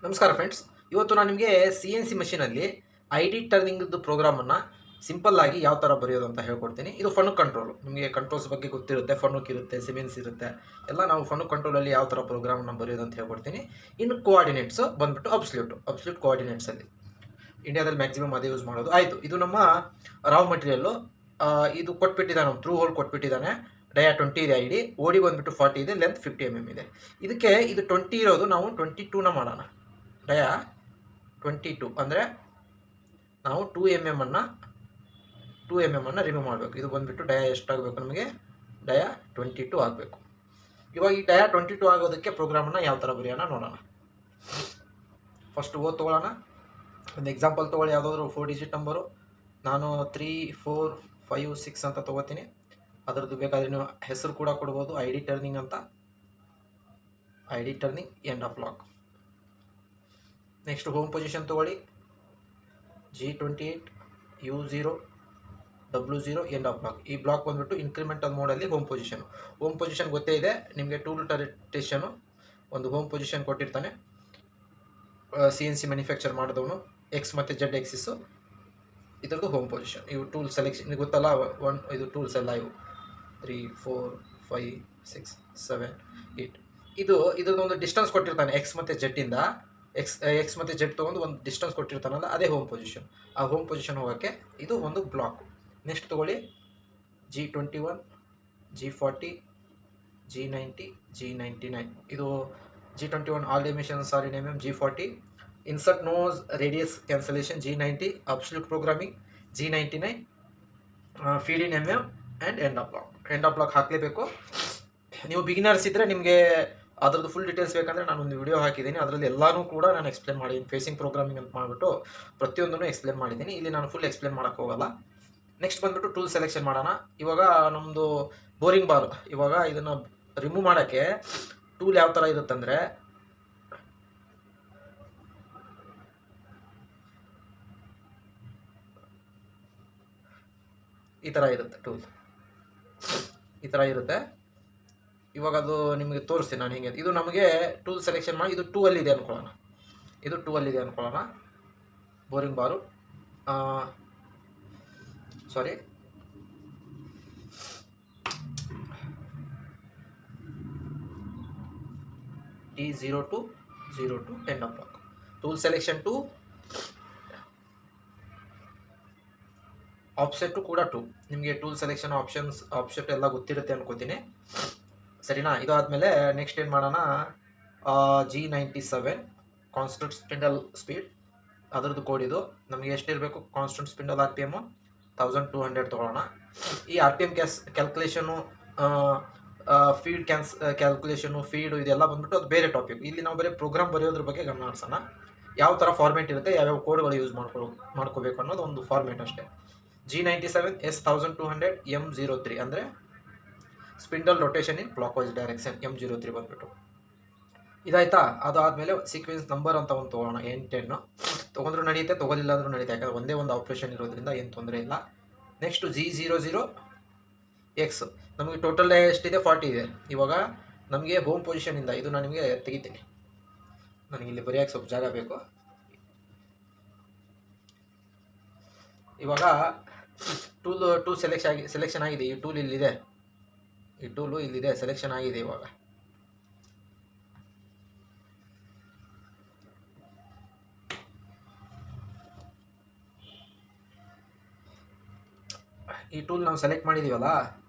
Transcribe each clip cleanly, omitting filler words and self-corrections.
ನಮಸ್ಕಾರ ಫ್ರೆಂಡ್ಸ್. ಇವತ್ತು ನಾನು ನಿಮಗೆ CNC ಮಷೀನಲ್ಲಿ ID ಟರ್ನಿಂಗ್ದು ಪ್ರೋಗ್ರಾಮನ್ನು ಸಿಂಪಲ್ ಆಗಿ ಯಾವ ಥರ ಬರೆಯೋದು ಅಂತ ಹೇಳ್ಕೊಡ್ತೀನಿ. ಇದು ಫನುಕ್ ಕಂಟ್ರೋಲ್. ನಿಮಗೆ ಕಂಟ್ರೋಲ್ಸ್ ಬಗ್ಗೆ ಗೊತ್ತಿರುತ್ತೆ. ಫನುಕ್ ಇರುತ್ತೆ, ಸಿಮೆನ್ಸ್ ಇರುತ್ತೆ, ಎಲ್ಲ ನಾವು ಫನುಕ್ ಕಂಟ್ರೋಲಲ್ಲಿ ಯಾವ ಥರ ಪ್ರೋಗ್ರಾಮನ್ನು ಬರೆಯೋದು ಅಂತ ಹೇಳ್ಕೊಡ್ತೀನಿ. ಇನ್ನು ಕೋಆರ್ಡಿನೇಟ್ಸ್ ಬಂದುಬಿಟ್ಟು ಅಬ್ಸಲ್ಯೂಟ್ ಕೋಆರ್ಡಿನೇಟ್ಸಲ್ಲಿ ಇಂಡಿಯಾದಲ್ಲಿ ಮ್ಯಾಕ್ಸಿಮಮ್ ಅದೇ ಯೂಸ್ ಮಾಡೋದು. ಆಯಿತು, ಇದು ನಮ್ಮ ರಾವ್ ಮಟೀರಿಯಲ್ಲು. ಇದು ಕೊಟ್ಬಿಟ್ಟಿದ್ದಾನೆ, ಥ್ರೂ ಹೋಲ್ ಕೊಟ್ಬಿಟ್ಟಿದ್ದಾನೆ. ಡಯಾ 20 ಇದೆ, ID ಓಡಿ ಬಂದುಬಿಟ್ಟು 40 ಇದೆ, ಲೆಂತ್ 50 mm ಇದೆ. ಇದಕ್ಕೆ ಇದು 20 ಇರೋದು, ನಾವು 22ನ ಮಾಡೋಣ. ಡಯಾ 22 ಅಂದರೆ ನಾವು 2 mm ಅನ್ನು ರಿಮೂವ್ ಮಾಡಬೇಕು. ಇದು ಬಂದುಬಿಟ್ಟು ಡಯಾ ಎಷ್ಟಾಗಬೇಕು ನಮಗೆ? ಡಯಾ 22 ಆಗಬೇಕು. ಇವಾಗ ಈ ಡಯಾ 22 ಆಗೋದಕ್ಕೆ ಪ್ರೋಗ್ರಾಮನ್ನು ಯಾವ ಥರ ಬರೆಯೋಣ ನೋಡೋಣ. ಫಸ್ಟ್ ತೊಗೊಳ್ಳೋಣ. ಒಂದು ಎಕ್ಸಾಂಪಲ್ ತೊಗೊಳ್ಳಿ, ಯಾವುದಾದ್ರೂ 4 ಡಿಜಿಟ್ ನಂಬರು. ನಾನು 3, 4, 5, 6 ಅಂತ ತೊಗೋತೀನಿ. ಅದರದ್ದು ಬೇಕಾದರೆ ನೀವು ಹೆಸರು ಕೂಡ ಕೊಡ್ಬೋದು, ID ಟರ್ನಿಂಗ್ ಅಂತ. ID turning end of block. Next home position ತೊಗೊಳ್ಳಿ, G28, U0, W0 end of block. ಈ ಬ್ಲಾಕ್ ಬಂದುಬಿಟ್ಟು ಇನ್ಕ್ರಿಮೆಂಟಲ್ ಮೋಡಲ್ಲಿ ಹೋಮ್ ಪೊಸಿಷನ್ ಗೊತ್ತೇ ಇದೆ ನಿಮಗೆ. ಟೂಲ್ ಟೆಸ್ಟೇಷನು ಒಂದು ಹೋಮ್ ಪೊಸಿಷನ್ ಕೊಟ್ಟಿರ್ತಾನೆ. CNC ಮ್ಯಾನುಫ್ಯಾಕ್ಚರ್ ಮಾಡಿದವನು X ಮತ್ತು Z ಎಕ್ಸಿಸ್ಸು, ಇದರದ್ದು ಹೋಮ್ ಪೊಸಿಷನ್. ಇವು ಟೂಲ್ ಸೆಲೆಕ್ಷನ್ ಗೊತ್ತಲ್ಲ, ಇದು ಟೂಲ್ಸ್ ಎಲ್ಲ ಇವು 3, 4, 5, 6, 7, 8. ಇದೊಂದು ಡಿಸ್ಟೆನ್ಸ್ ಕೊಟ್ಟಿರ್ತಾನೆ X ಮತ್ತು Z X ಮತ್ತು Z ತೊಗೊಂಡು ಒಂದು ಡಿಸ್ಟೆನ್ಸ್ ಕೊಟ್ಟಿರ್ತಾನಲ್ಲ, ಅದೇ ಹೋಮ್ ಪೊಸಿಷನ್. ಆ ಹೋಮ್ ಪೊಸಿಷನ್ ಹೋಗೋಕ್ಕೆ ಇದು ಒಂದು ಬ್ಲಾಕ್. ನೆಕ್ಸ್ಟ್ ತೊಗೊಳ್ಳಿ, G21, G40, G90, G99. ಇದು G21 all dimensions are in mm, G40 insert nose radius cancellation, G90 absolute programming, G99 feed in mm and end of block ಹಾಕಲೇಬೇಕು. ನೀವು beginners ಇದ್ದರೆ ನಿಮಗೆ ಅದರದ್ದು ಫುಲ್ ಡೀಟೇಲ್ಸ್ ಬೇಕಂದರೆ ನಾನು ಒಂದು ವಿಡಿಯೋ ಹಾಕಿದ್ದೀನಿ. ಅದರಲ್ಲಿ ಎಲ್ಲನೂ ಕೂಡ ನಾನು ಎಕ್ಸ್ಪ್ಲೇನ್ ಮಾಡಿದ್ದೀನಿ. ಫೇಸಿಂಗ್ ಪ್ರೋಗ್ರಾಮಿಂಗ್ ಅಂತ ಮಾಡಿಬಿಟ್ಟು ಪ್ರತಿಯೊಂದನ್ನು ಎಕ್ಸ್ಪ್ಲೇನ್ ಮಾಡಿದ್ದೀನಿ. ಇಲ್ಲಿ ನಾನು ಫುಲ್ ಎಕ್ಸ್ಪ್ಲೇನ್ ಮಾಡೋಕ್ಕೆ ಹೋಗಲ್ಲ. ನೆಕ್ಸ್ಟ್ ಬಂದುಬಿಟ್ಟು ಟೂಲ್ ಸೆಲೆಕ್ಷನ್ ಮಾಡೋಣ. ಇವಾಗ ನಮ್ಮದು ಬೋರಿಂಗ್ ಬಾರ್. ಇವಾಗ ಇದನ್ನು ರಿಮೂವ್ ಮಾಡೋಕ್ಕೆ ಟೂಲ್ ಯಾವ ಥರ ಇರುತ್ತಂದರೆ, ಈ ಥರ ಇರುತ್ತೆ ಟೂಲ್, ಈ ಥರ ಇರುತ್ತೆ. ಇವಾಗ ಅದು ನಿಮಗೆ ತೋರಿಸ್ತೀನಿ ನಾನು ಹೇಗೆ. ಇದು ನಮಗೆ ಟೂಲ್ ಸೆಲೆಕ್ಷನ್ ಮಾಡಿ, ಇದು 2 ಅಲ್ಲಿದೆ ಅಂದ್ಕೊಳ್ಳೋಣ. Boring bar, sorry, T02, 02 end of block. Tool selection 2, offset ಕೂಡ 2. ನಿಮಗೆ ಟೂಲ್ ಸೆಲೆಕ್ಷನ್ ಆಪ್ಷೆಟ್ ಎಲ್ಲ ಗೊತ್ತಿರುತ್ತೆ ಅನ್ಕೋತೀನಿ, ಸರಿನಾ? ಇದಾದಮೇಲೆ ನೆಕ್ಸ್ಟ್ ಏನು ಮಾಡೋಣ, G97 ಕಾನ್ಸ್ಟೆಂಟ್ ಸ್ಪಿಂಡಲ್ ಸ್ಪೀಡ್, ಅದರದ್ದು ಕೋಡ್ ಇದು. ನಮಗೆ ಎಷ್ಟಿರಬೇಕು ಕಾನ್ಸ್ಟೆಂಟ್ ಸ್ಪಿಂಡಲ್ RPM 1200 ತೊಗೊಳ್ಳೋಣ. ಈ RPM calculation, feed calculation, feed, ಇದೆಲ್ಲ ಬಂದುಬಿಟ್ಟು ಅದು ಬೇರೆ ಟಾಪಿಕ್. ಇಲ್ಲಿ ನಾವು ಬರೀ ಪ್ರೋಗ್ರಾಮ್ ಬರೆಯೋದ್ರ ಬಗ್ಗೆ ಗಮನ ಹರಿಸೋಣ. ಯಾವ ಥರ ಫಾರ್ಮೇಟ್ ಇರುತ್ತೆ, ಯಾವ್ಯಾವ ಕೋಡ್ಗಳು ಯೂಸ್ ಮಾಡ್ಕೋಬೇಕು ಅನ್ನೋದು ಒಂದು ಫಾರ್ಮೇಟ್ ಅಷ್ಟೇ. G97 S1200 M03 ಅಂದರೆ ಸ್ಪಿಂಡಲ್ ರೊಟೇಷನ್ ಇನ್ ಕ್ಲಾಕ್ ವೈಸ್ ಡೈರೆಕ್ಷನ್, M03 ಬಂದುಬಿಟ್ಟು ಇದಾಯ್ತಾ. ಅದಾದಮೇಲೆ ಸೀಕ್ವೆನ್ಸ್ ನಂಬರ್ ಅಂತ ಒಂದು ತೊಗೊಳ್ಳೋಣ, N10 ತೊಗೊಂಡ್ರೂ ನಡೆಯುತ್ತೆ, ತೊಗೊಲಿಲ್ಲ ಅಂದರೂ ನಡೆಯುತ್ತೆ, ಯಾಕಂದರೆ ಒಂದೇ ಒಂದು ಆಪ್ರೇಷನ್ ಇರೋದ್ರಿಂದ ಏನು ತೊಂದರೆ ಇಲ್ಲ. ನೆಕ್ಸ್ಟು G00X, ನಮಗೆ ಟೋಟಲ್ ಎಷ್ಟಿದೆ? 40 ಇದೆ. ಇವಾಗ ನಮಗೆ ಹೋಮ್ ಪೊಸಿಷನಿಂದ ಇದು ನಾನು ನಿಮಗೆ ತೆಗಿತೀನಿ. ನನಗೆ ಇಲ್ಲಿ ಬರೆಯೋಕ್ಕೆ ಸ್ವಲ್ಪ ಜಾಗ ಬೇಕು. ಇವಾಗ ಟೂಲ್ ಸೆಲೆಕ್ಷನ್ ಆಗಿದೆ. ಈ ಟೂಲ್ ಇಲ್ಲಿದೆ, ಸೆಲೆಕ್ಷನ್ ಆಗಿದೆ. ಇವಾಗ ಈ ಟೂಲ್ ನಾವು ಸೆಲೆಕ್ಟ್ ಮಾಡಿದ್ದೀವಲ್ಲ,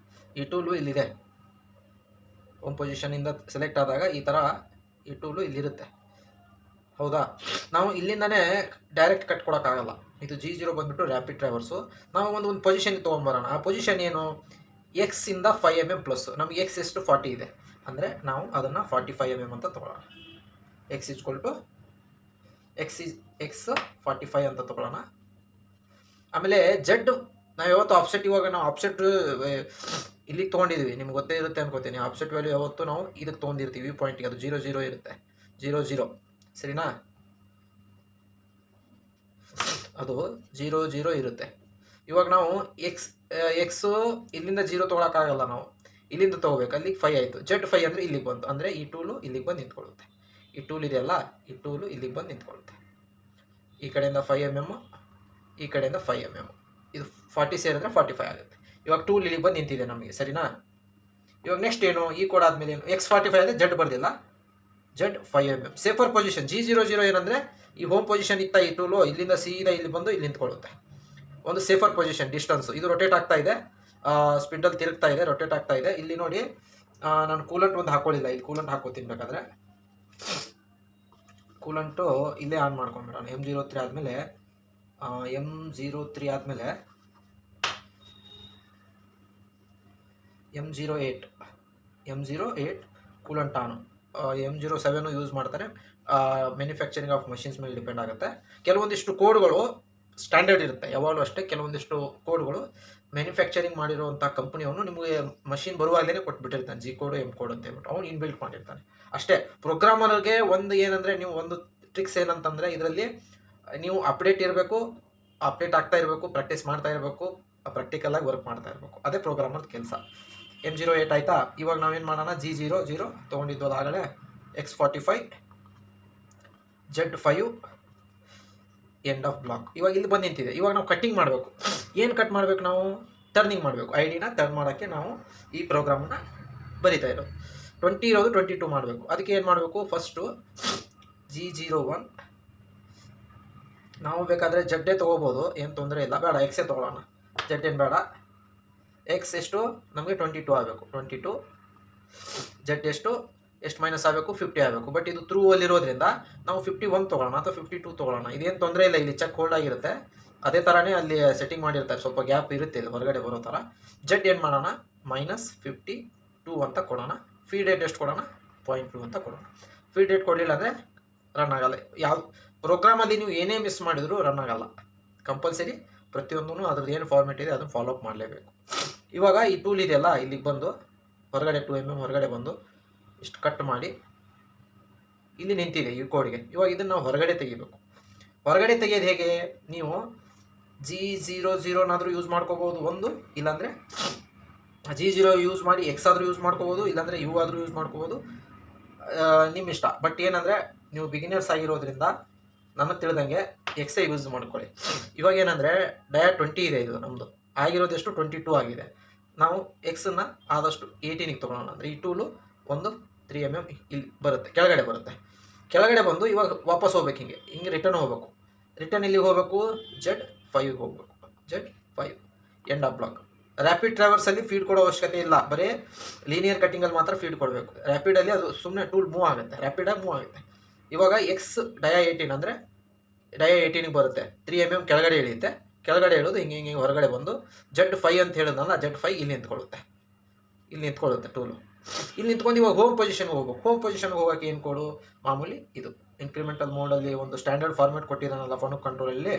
ಈ ಟೂಲು ಇಲ್ಲಿದೆ. ಹೋಮ್ ಪೊಸಿಷನಿಂದ ಸೆಲೆಕ್ಟ್ ಆದಾಗ ಈ ಥರ ಈ ಟೂಲು ಇಲ್ಲಿರುತ್ತೆ, ಹೌದಾ? ನಾವು ಇಲ್ಲಿಂದನೇ ಡೈರೆಕ್ಟ್ ಕಟ್ ಕೊಡೋಕ್ಕಾಗಲ್ಲ. ಇದು G0 ಬಂದುಬಿಟ್ಟು ರ್ಯಾಪಿಡ್ ಟ್ರಾವರ್ಸು. ನಾವು ಒಂದು ಪೊಸಿಷನ್ಗೆ ತೊಗೊಂಬರೋಣ. ಆ ಪೊಸಿಷನ್ ಏನು? X ಇಂದ 5 mm ಪ್ಲಸ್. ನಮಗೆ X ಎಷ್ಟು? 40 ಇದೆ, ಅಂದರೆ ನಾವು ಅದನ್ನು 45 mm ಅಂತ ತೊಗೊಳ್ಳೋಣ. X 45 ಅಂತ ತೊಗೊಳ್ಳೋಣ. ಆಮೇಲೆ Z ನಾವು ಯಾವತ್ತು ಆಫ್ಸೆಟ್, ಇವಾಗ ನಾವು ಆಫ್ಸೆಟ್ ಇಲ್ಲಿಗೆ ತೊಗೊಂಡಿದ್ದೀವಿ, ನಿಮ್ಗೆ ಗೊತ್ತೇ ಇರುತ್ತೆ ಅನ್ಕೋತೀನಿ. ಆಫ್ಸೆಟ್ ವ್ಯಾಲ್ಯೂ ಯಾವತ್ತು ನಾವು ಇದಕ್ಕೆ ತೊಗೊಂಡಿರ್ತೀವಿ, ಪಾಯಿಂಟಿಗೆ. ಅದು 00 ಇರುತ್ತೆ, 00, ಸರಿನಾ? ಅದು 00 ಇರುತ್ತೆ. ಇವಾಗ ನಾವು ಎಕ್ಸು ಇಲ್ಲಿಂದ 0 ತೊಗೊಳಕ್ಕಾಗಲ್ಲ, ನಾವು ಇಲ್ಲಿಂದ ತೊಗೋಬೇಕು. ಅಲ್ಲಿಗೆ 5 ಆಯಿತು. Z5 ಅಂದರೆ ಇಲ್ಲಿಗೆ ಬಂತು, ಅಂದರೆ ಈ ಟೂಲು ಇಲ್ಲಿಗೆ ಬಂದು ನಿಂತ್ಕೊಳ್ಳುತ್ತೆ. ಈ ಟೂಲ್ ಇದೆಯಲ್ಲ, ಈ ಟೂಲು ಇಲ್ಲಿಗೆ ಬಂದು ನಿಂತ್ಕೊಳ್ಳುತ್ತೆ. ಈ ಕಡೆಯಿಂದ 5 mm, ಈ ಕಡೆಯಿಂದ 5 mm. ಇದು 40 ಸೇರಿದ್ರೆ 45 ಆಗುತ್ತೆ. ಇವಾಗ ಟೂಲ್ ಇಲ್ಲಿಗೆ ಬಂದು ನಿಂತಿದೆ ನಮಗೆ, ಸರಿನಾ? ಇವಾಗ ನೆಕ್ಸ್ಟ್ ಏನು, ಈ ಕೋಡ್ ಆದಮೇಲೆ ಏನು, X45 ಅಂದರೆ ಜಡ್ ಬರ್ದಿಲ್ಲ, ಜಡ್ 5 mm. ಸೇಫರ್ ಪೊಸಿಷನ್ G00 ಏನಂದರೆ ಈ ಹೋಮ್ ಪೊಸಿಷನ್ ಇತ್ತ ಈ ಟೂಲು ಇಲ್ಲಿಂದ ಸೀದಾ ಇಲ್ಲಿ ಬಂದು ಇಲ್ಲಿ ನಿಂತ್ಕೊಳ್ಳುತ್ತೆ. ಒಂದು ಸೇಫರ್ ಪೊಸಿಷನ್ ಡಿಸ್ಟನ್ಸು. ಇದು ರೊಟೇಟ್ ಆಗ್ತಾ ಇದೆ, ಸ್ಪಿಂಡಲ್ ತಿರುಗ್ತಾ ಇದೆ, ರೊಟೇಟ್ ಆಗ್ತಾ ಇದೆ. ಇಲ್ಲಿ ನೋಡಿ ನಾನು ಕೂಲೆಂಟ್ ಒಂದು ಹಾಕೊಳ್ಳಿಲ್ಲ, ಇದು ಕೂಲೆಂಟ್ ಹಾಕೋತೀನಿ ಬೇಕಾದರೆ. ಕೂಲೆಂಟು ಇಲ್ಲೇ ಆನ್ ಮಾಡ್ಕೊಂಡ್ಬಿಡೋಣ. M03 ಆದಮೇಲೆ M08 M08 ಕೂಲೆಂಟ್ ಆನು. M07 ಯೂಸ್ ಮಾಡ್ತಾರೆ. ಮ್ಯಾನುಫ್ಯಾಕ್ಚರಿಂಗ್ ಆಫ್ ಮಷಿನ್ಸ್ ಮೇಲೆ ಡಿಪೆಂಡ್ ಆಗುತ್ತೆ. ಕೆಲವೊಂದಿಷ್ಟು ಕೋಡ್ಗಳು ಸ್ಟ್ಯಾಂಡರ್ಡ್ ಇರುತ್ತೆ ಯಾವಾಗಲೂ ಅಷ್ಟೇ. ಕೆಲವೊಂದಿಷ್ಟು ಕೋಡ್ಗಳು ಮ್ಯಾನುಫ್ಯಾಕ್ಚರಿಂಗ್ ಮಾಡಿರುವಂಥ ಕಂಪ್ನಿಯವನು ನಿಮಗೆ ಮಷಿನ್ ಬರುವಾಗಲೇ ಕೊಟ್ಬಿಟ್ಟಿರ್ತಾನೆ, G ಕೋಡು M ಕೋಡ್ ಅಂತ ಹೇಳ್ಬಿಟ್ಟು ಅವ್ನು ಇನ್ಬಿಲ್ಟ್ ಮಾಡಿರ್ತಾನೆ ಅಷ್ಟೇ. ಪ್ರೋಗ್ರಾಮರ್ಗೆ ಒಂದು ಏನಂದರೆ, ನೀವು ಒಂದು ಟ್ರಿಕ್ಸ್ ಏನಂತಂದರೆ, ಇದರಲ್ಲಿ ನೀವು ಅಪ್ಡೇಟ್ ಇರಬೇಕು, ಅಪ್ಡೇಟ್ ಆಗ್ತಾ ಇರಬೇಕು, ಪ್ರಾಕ್ಟೀಸ್ ಮಾಡ್ತಾ ಇರಬೇಕು, ಪ್ರಾಕ್ಟಿಕಲಾಗಿ ವರ್ಕ್ ಮಾಡ್ತಾ ಇರಬೇಕು. ಅದೇ ಪ್ರೋಗ್ರಾಮರ್ದು ಕೆಲಸ. M08 ಆಯಿತಾ. ಇವಾಗ ನಾವೇನು ಮಾಡೋಣ, G00 ತೊಗೊಂಡಿದ್ದು ಆಗಲೇ, X45 Z5 end of block. ಇವಾಗ ಇಲ್ಲಿ ಬಂದು ನಿಂತಿದೆ. ಇವಾಗ ನಾವು ಕಟ್ಟಿಂಗ್ ಮಾಡಬೇಕು. ಏನು ಕಟ್ ಮಾಡಬೇಕು, ನಾವು ಟರ್ನಿಂಗ್ ಮಾಡಬೇಕು. ಐಡಿನ ಟರ್ನ್ ಮಾಡೋಕ್ಕೆ ನಾವು ಈ ಪ್ರೋಗ್ರಾಮನ್ನು ಬರಿತಾ ಇರೋದು. 20 ಇರೋದು 22 ಮಾಡಬೇಕು. ಅದಕ್ಕೆ ಏನು ಮಾಡಬೇಕು, ಫಸ್ಟು G01 ನಾವು ಬೇಕಾದರೆ ಜಡ್ಡೇ ತೊಗೋಬೋದು, ಏನು ತೊಂದರೆ ಇಲ್ಲ. ಬೇಡ, ಎಕ್ಸೇ ತೊಗೊಳ್ಳೋಣ, ಜಡ್ ಏನು ಬೇಡ. ಎಕ್ಸ್ ಎಷ್ಟು ನಮಗೆ 22 ಆಗಬೇಕು. 22 ಜಡ್ ಎಷ್ಟು ಮೈನಸ್ ಆಗಬೇಕು, 50 ಆಗಬೇಕು. ಬಟ್ ಇದು ಥ್ರೂ ಅಲ್ಲಿರೋದ್ರಿಂದ ನಾವು 51 ತೊಗೊಳ್ಳೋಣ ಅಥವಾ 52 ತೊಗೊಳ್ಳೋಣ. ಇದೇನು ತೊಂದರೆ ಇಲ್ಲ, ಇಲ್ಲಿ ಚೆಕ್ ಹೋಲ್ಡ್ ಆಗಿರುತ್ತೆ. ಅದೇ ಥರನೇ ಅಲ್ಲಿ ಸೆಟ್ಟಿಂಗ್ ಮಾಡಿರ್ತಾರೆ, ಸ್ವಲ್ಪ ಗ್ಯಾಪ್ ಇರುತ್ತೆ ಇಲ್ಲಿ ಹೊರಗಡೆ ಬರೋ ಥರ. ಜಡ್ ಏನು ಮಾಡೋಣ, -52 ಅಂತ ಕೊಡೋಣ. ಫೀಡ್ ರೇಟ್ ಎಷ್ಟು ಕೊಡೋಣ, 0.2 ಅಂತ ಕೊಡೋಣ. ಫೀಡ್ ರೇಟ್ ಕೊಡಲಿಲ್ಲ ಅಂದರೆ ರನ್ ಆಗಲ್ಲ. ಯಾವ ಪ್ರೋಗ್ರಾಮಲ್ಲಿ ನೀವು ಏನೇ ಮಿಸ್ ಮಾಡಿದರೂ ರನ್ ಆಗಲ್ಲ. ಕಂಪಲ್ಸರಿ ಪ್ರತಿಯೊಂದೂ ಅದ್ರದ್ದು ಏನು ಫಾರ್ಮೆಟ್ ಇದೆ ಅದನ್ನು ಫಾಲೋ ಅಪ್ ಮಾಡಲೇಬೇಕು. ಇವಾಗ ಈ ಟೂಲ್ ಇದೆಯಲ್ಲ, ಇಲ್ಲಿಗೆ ಬಂದು ಹೊರಗಡೆ 2 mm ಹೊರಗಡೆ ಬಂದು ಇಷ್ಟು ಕಟ್ ಮಾಡಿ ಇಲ್ಲಿ ನಿಂತಿದೆ ಈ ಕೋಡ್ಗೆ. ಇವಾಗ ಇದನ್ನು ನಾವು ಹೊರಗಡೆ ತೆಗಿಬೇಕು. ಹೊರಗಡೆ ತೆಗೆಯೋದು ಹೇಗೆ, ನೀವು G00ನಾದರೂ ಯೂಸ್ ಮಾಡ್ಕೋಬೋದು ಒಂದು, ಇಲ್ಲಾಂದರೆ G0 ಯೂಸ್ ಮಾಡಿ X ಆದರೂ ಯೂಸ್ ಮಾಡ್ಕೋಬೋದು, ಇಲ್ಲಾಂದರೆ U ಆದರೂ ಯೂಸ್ ಮಾಡ್ಕೋಬೋದು, ನಿಮ್ಮ ಇಷ್ಟ. ಬಟ್ ಏನಂದರೆ ನೀವು ಬಿಗಿನರ್ಸ್ ಆಗಿರೋದ್ರಿಂದ ನನಗೆ ತಿಳಿದಂಗೆ ಎಕ್ಸೇ ಯೂಸ್ ಮಾಡ್ಕೊಳ್ಳಿ. ಇವಾಗ ಏನಂದರೆ ಡಯಾ 20 ಇದೆ, ಇದು ನಮ್ಮದು ಆಗಿರೋದೆಷ್ಟು 22 ಆಗಿದೆ. ನಾವು ಎಕ್ಸನ್ನು ಆದಷ್ಟು 18ಗೆ ತೊಗೊಳ್ಳೋಣ. ಅಂದರೆ ಈ ಟೂಲು ಒಂದು 3 mm ಇಲ್ಲಿ ಬರುತ್ತೆ, ಕೆಳಗಡೆ ಬರುತ್ತೆ. ಕೆಳಗಡೆ ಬಂದು ಇವಾಗ ವಾಪಸ್ ಹೋಗ್ಬೇಕು, ಹಿಂಗೆ ರಿಟರ್ನ್ ಹೋಗಬೇಕು. ರಿಟರ್ನ್ ಇಲ್ಲಿಗೆ ಹೋಗಬೇಕು, Z5 ಹೋಗಬೇಕು. Z5 end of block. Rapid ಟ್ರಾವರ್ಸಲ್ಲಿ ಫೀಡ್ ಕೊಡೋ ಅವಶ್ಯಕತೆ ಇಲ್ಲ, ಬರೀ ಲೀನಿಯರ್ ಕಟ್ಟಿಂಗಲ್ಲಿ ಮಾತ್ರ ಫೀಡ್ ಕೊಡಬೇಕು. ರ್ಯಾಪಿಡಲ್ಲಿ ಅದು ಸುಮ್ಮನೆ ಟೂಲ್ ಮೂವ್ ಆಗುತ್ತೆ, ರ್ಯಾಪಿಡಾಗಿ ಮೂವ್ ಆಗುತ್ತೆ. ಇವಾಗ ಎಕ್ಸ್ ಡಯಾ 18 ಅಂದರೆ ಡಯಾ 18ಗೆ ಬರುತ್ತೆ, 3 mm ಕೆಳಗಡೆ ಇಳಿಯುತ್ತೆ. ಕೆಳಗಡೆ ಇಳೋದು ಹಿಂಗೆ ಹೊರಗಡೆ ಬಂದು Z5 ಅಂತ ಹೇಳಿದ್ನಲ್ಲ, Z5 ಇಲ್ಲಿ ನಿಂತ್ಕೊಳ್ಳುತ್ತೆ ಟೂಲು. ಇಲ್ಲಿ ನಿಂತ್ಕೊಂಡು ಇವಾಗ ಹೋಮ್ ಪೊಸಿಷನ್ಗೆ ಹೋಗ್ಬೇಕು. ಹೋಮ್ ಪೊಸಿಷನ್ಗೆ ಹೋಗೋಕೆ ಏನು ಕೊಡು, ಮಾಮೂಲಿ ಇದು ಇನ್ಕ್ರಿಮೆಂಟಲ್ ಮೋಡಲ್ಲಿ ಒಂದು ಸ್ಟ್ಯಾಂಡರ್ಡ್ ಫಾರ್ಮೆಟ್ ಕೊಟ್ಟಿದ್ದಾನಲ್ಲ ಫೋನ್ ಕಂಟ್ರೋಲಲ್ಲಿ,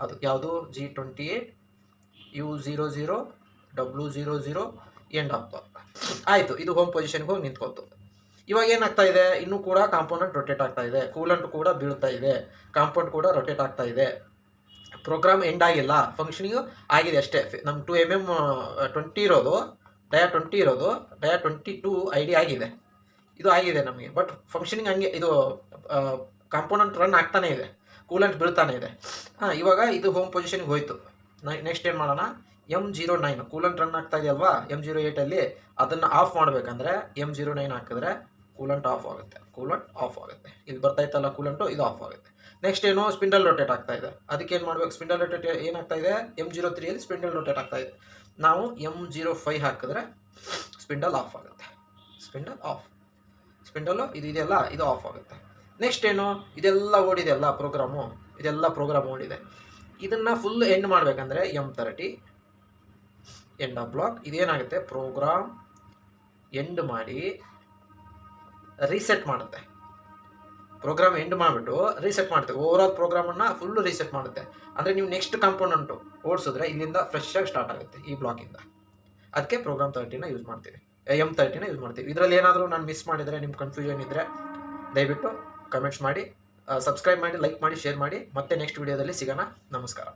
ಅದು ಯಾವುದು G28 U00 W00 end of block. ಆಯಿತು, ಇದು ಹೋಮ್ ಪೊಸಿಷನ್ಗೆ ಹೋಗಿ ನಿಂತ್ಕೊಳ್ತು. ಇವಾಗ ಏನಾಗ್ತಾ ಇದೆ, ಇನ್ನೂ ಕೂಡ ಕಾಂಪೋನೆಂಟ್ ರೊಟೇಟ್ ಆಗ್ತಾ ಇದೆ, ಕೂಲೆಂಟ್ ಕೂಡ ಬೀಳ್ತಾ ಇದೆ, ಕಾಂಪೌಂಡ್ ಕೂಡ ರೊಟೇಟ್ ಆಗ್ತಾ ಇದೆ. ಪ್ರೋಗ್ರಾಮ್ ಎಂಡ್ ಆಗಿಲ್ಲ, ಫಂಕ್ಷನಿಂಗು ಆಗಿದೆ ಅಷ್ಟೇ. ನಮ್ಮ 2 mm 20 ಇರೋದು ಡಯಾ 20 ಇರೋದು ಡಯಾ 22 ID ಆಗಿದೆ, ಇದು ಆಗಿದೆ ನಮಗೆ. ಬಟ್ ಫಂಕ್ಷನಿಂಗ್ ಹಂಗೆ, ಇದು ಕಾಂಪೋನೆಂಟ್ ರನ್ ಆಗ್ತಾನೆ ಇದೆ, ಕೂಲೆಂಟ್ ಬೀಳ್ತಾನೆ ಇದೆ. ಇವಾಗ ಇದು ಹೋಮ್ ಪೊಸಿಷನ್ಗೆ ಹೋಯ್ತು. ನೆಕ್ಸ್ಟ್ ಏನು ಮಾಡೋಣ, M09 ಕೂಲೆಂಟ್ ರನ್ ಆಗ್ತಾ ಇದೆಯಲ್ವಾ M08ಅಲ್ಲಿ, ಅದನ್ನು ಆಫ್ ಮಾಡಬೇಕಂದ್ರೆ M09 ಹಾಕಿದ್ರೆ ಕೂಲೆಂಟ್ ಆಫ್ ಆಗುತ್ತೆ. ಇಲ್ಲಿ ಬರ್ತಾ ಇತ್ತಲ್ಲ ಕೂಲೆಂಟು, ಇದು ಆಫ್ ಆಗುತ್ತೆ. ನೆಕ್ಸ್ಟ್ ಏನು, ಸ್ಪಿಂಡಲ್ ರೊಟೇಟ್ ಆಗ್ತಾ ಇದೆ. ಅದಕ್ಕೆ ಏನು ಮಾಡಬೇಕು, ಸ್ಪಿಂಡಲ್ ರೊಟೇಟ್ ಏನಾಗ್ತಾ ಇದೆ, M03ಅಲ್ಲಿ ಸ್ಪಿಂಡಲ್ ರೊಟೇಟ್ ಆಗ್ತಾ ಇದೆ. ನಾವು M05 ಹಾಕಿದ್ರೆ ಸ್ಪಿಂಡಲ್ ಆಫ್ ಆಗುತ್ತೆ. ಸ್ಪಿಂಡಲ್ಲು ಇದು ಇದೆಯಲ್ಲ, ಇದು ಆಫ್ ಆಗುತ್ತೆ. ನೆಕ್ಸ್ಟ್ ಏನು, ಇದೆಲ್ಲ ಓಡಿದೆಯಲ್ಲ ಪ್ರೋಗ್ರಾಮು, ಪ್ರೋಗ್ರಾಮ್ ಓಡಿದೆ. ಇದನ್ನು ಫುಲ್ ಎಂಡ್ ಮಾಡಬೇಕಂದ್ರೆ M30 ಎಂಡ್ ಆಫ್ ಬ್ಲಾಕ್. ಇದೇನಾಗುತ್ತೆ, ಪ್ರೋಗ್ರಾಮ್ ಎಂಡ್ ಮಾಡಿ ರೀಸೆಟ್ ಮಾಡುತ್ತೆ. ಪ್ರೋಗ್ರಾಮ್ ಎಂಡ್ ಮಾಡಿಬಿಟ್ಟು ರೀಸೆಟ್ ಮಾಡುತ್ತೆ. ಓವರಾಲ್ ಪ್ರೋಗ್ರಾಮನ್ನು ಫುಲ್ಲು ರೀಸೆಟ್ ಮಾಡುತ್ತೆ. ಅಂದರೆ ನೀವು ನೆಕ್ಸ್ಟ್ ಕಾಂಪೋನೆಂಟು ಓಡಿಸಿದ್ರೆ ಇಲ್ಲಿಂದ ಫ್ರೆಶ್ ಆಗಿ ಸ್ಟಾರ್ಟ್ ಆಗುತ್ತೆ ಈ ಬ್ಲಾಕಿಂದ. ಅದಕ್ಕೆ ಪ್ರೋಗ್ರಾಮ್ 30ನ ಯೂಸ್ ಮಾಡ್ತೀವಿ, M30ನ ಯೂಸ್ ಮಾಡ್ತೀವಿ. ಇದರಲ್ಲಿ ಏನಾದರೂ ನಾನು ಮಿಸ್ ಮಾಡಿದರೆ, ನಿಮ್ಮ ಕನ್ಫ್ಯೂಷನ್ ಇದ್ದರೆ ದಯವಿಟ್ಟು ಕಮೆಂಟ್ಸ್ ಮಾಡಿ, ಸಬ್ಸ್ಕ್ರೈಬ್ ಮಾಡಿ, ಲೈಕ್ ಮಾಡಿ, ಶೇರ್ ಮಾಡಿ. ಮತ್ತೆ ನೆಕ್ಸ್ಟ್ ವೀಡಿಯೋದಲ್ಲಿ ಸಿಗೋಣ. ನಮಸ್ಕಾರ.